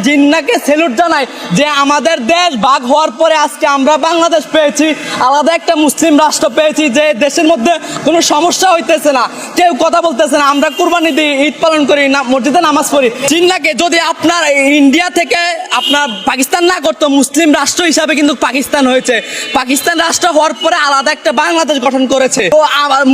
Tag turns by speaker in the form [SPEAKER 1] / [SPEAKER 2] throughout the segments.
[SPEAKER 1] জিন্নাকে salute জানাই যে আমাদের দেশ ভাগ হওয়ার পরে আজকে আমরা বাংলাদেশ পেয়েছি, আলাদা একটা মুসলিম রাষ্ট্র পেয়েছি, যে দেশের মধ্যে কোনো সমস্যা হইতেছে না, কেউ কথা বলতেছে না, আমরা কুরবানি দিই, ঈদ পালন করি, মসজিদে নামাজ পড়ি। জিন্নাকে যদি আপনার ইন্ডিয়া থেকে আপনার পাকিস্তান না করতো, মুসলিম রাষ্ট্র হিসাবে কিন্তু পাকিস্তান হয়েছে। পাকিস্তান রাষ্ট্র হওয়ার পরে আলাদা একটা বাংলাদেশ গঠন করেছে। তো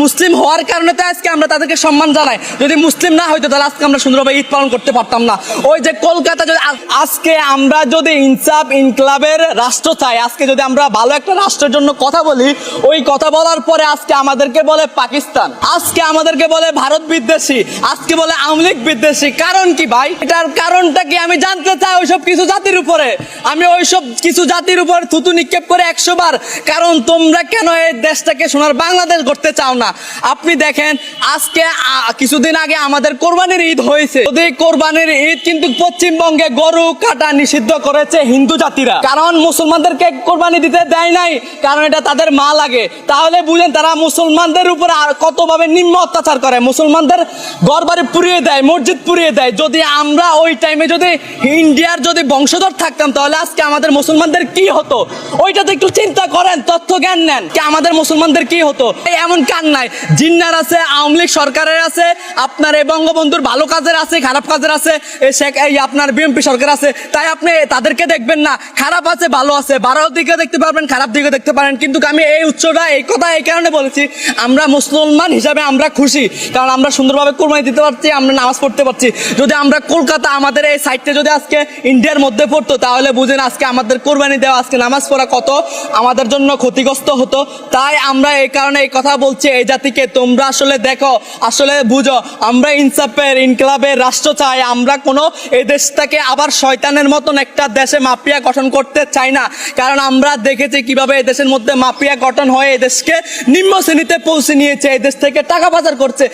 [SPEAKER 1] মুসলিম হওয়ার কারণে তো আজকে আমরা তাদেরকে সম্মান জানাই। যদি মুসলিম না হইতো তাহলে আজকে আমরা সুন্দরভাবে ঈদ পালন করতে পারতাম না। ওই যে কলকাতা, যদি আজকে আমরা যদি ইনসাফ ইনকলাবের রাষ্ট্র চাই, আজকে যদি আমরা ভালো একটা রাষ্ট্রের জন্য কথা বলি, ওই কথা বলার পরে আজকে আমাদেরকে বলে পাকিস্তান, আজকে আমাদেরকে বলে ভারত বিদ্বেষী, আজকে বলে আওয়ামী লীগ বিদ্বেষী। কারণ কি ভাই? এটার কারণটা কি আমি জানতে চাই ওইসব কিছু জাতির উপরে। আমি ওইসব কিছু জাতির উপর থুতু নিক্ষেপ করে 100 বার। কারণ তোমরা কেন এই দেশটাকে সোনার বাংলাদেশ করতে চাও না? আপনি দেখেন, আজকে কিছুদিন আগে আমাদের কোরবানির ঈদ হয়েছে। যদি কোরবানির ঈদ কিন্তু পশ্চিমবঙ্গে গরু কাটা নিষিদ্ধ করেছে হিন্দু জাতিরা, কারণ মুসলমানদেরকে কোরবানি দিতে দেয় নাই, কারণ এটা তাদের মা লাগে। তাহলে বুঝেন তারা মুসলমানদের উপরে কতভাবে নিম্ন অত্যাচার করে, মুসলমানদের ঘর বাড়ি পুড়িয়ে দেয়, মসজিদ পুড়িয়ে দেয়। যদি আমরা ওই টাইমে যদি ইন্ডিয়ার যদি বংশধর থাকতাম, তাহলে আজকে আমাদের মুসলমানদের কি হতো? ওইটা তো একটু চিন্তা করেন, তথ্য জ্ঞান নেন, কি আমাদের মুসলমানদের কি হতো? এমন কান নাই, জিন্নার আছে, আওয়ামী লীগ সরকারের আছে, আপনার এই বঙ্গবন্ধুর ভালো কাজের আছে, খারাপ কাজের আছে, আপনার বিএনপি সরকার আছে। তাই আপনি তাদেরকে দেখবেন না, খারাপ আছে ভালো আছে, ভালো দিকে দেখতে পারবেন, খারাপ দিকে দেখতে পারেন। কিন্তু আমি এই উৎসটা, এই কথা এই কারণে বলেছি, আমরা মুসলমান হিসাবে আমরা খুশি, কারণ আমরা সুন্দরভাবে কোরবানি দিতে পারছি, আমরা নামাজ পড়তে পারছি। যদি আমরা কলকাতা, আমাদের এই সাইডটা যদি আজকে ইন্ডিয়ার মধ্যে পড়তো, তাহলে বুঝেন আজকে আমাদের কোরবানি দেওয়া, আজকে নামাজ পড়া কত আমাদের জন্য ক্ষতিগ্রস্ত হতো। তাই আমরা এই কারণে এই কথা বলছি এই জাতিকে, তোমরা আসলে দেখো, আসলে বুঝো, আমরা ইনসাফের ইনকলাবের রাষ্ট্র চাই। আমরা কোনো এই দেশটাকে আবার শয়তানের মতন একটা দেশে মাফিয়া গঠন করতে চাই না, কারণ আমরা দেখেছি কিভাবে এই দেশের মধ্যে মাফিয়া গঠন হয়ে এই দেশকে নিম্ন শ্রেণীতে পৌঁছে নিয়েছে, এই দেশ থেকে টাকা পাচার করছে।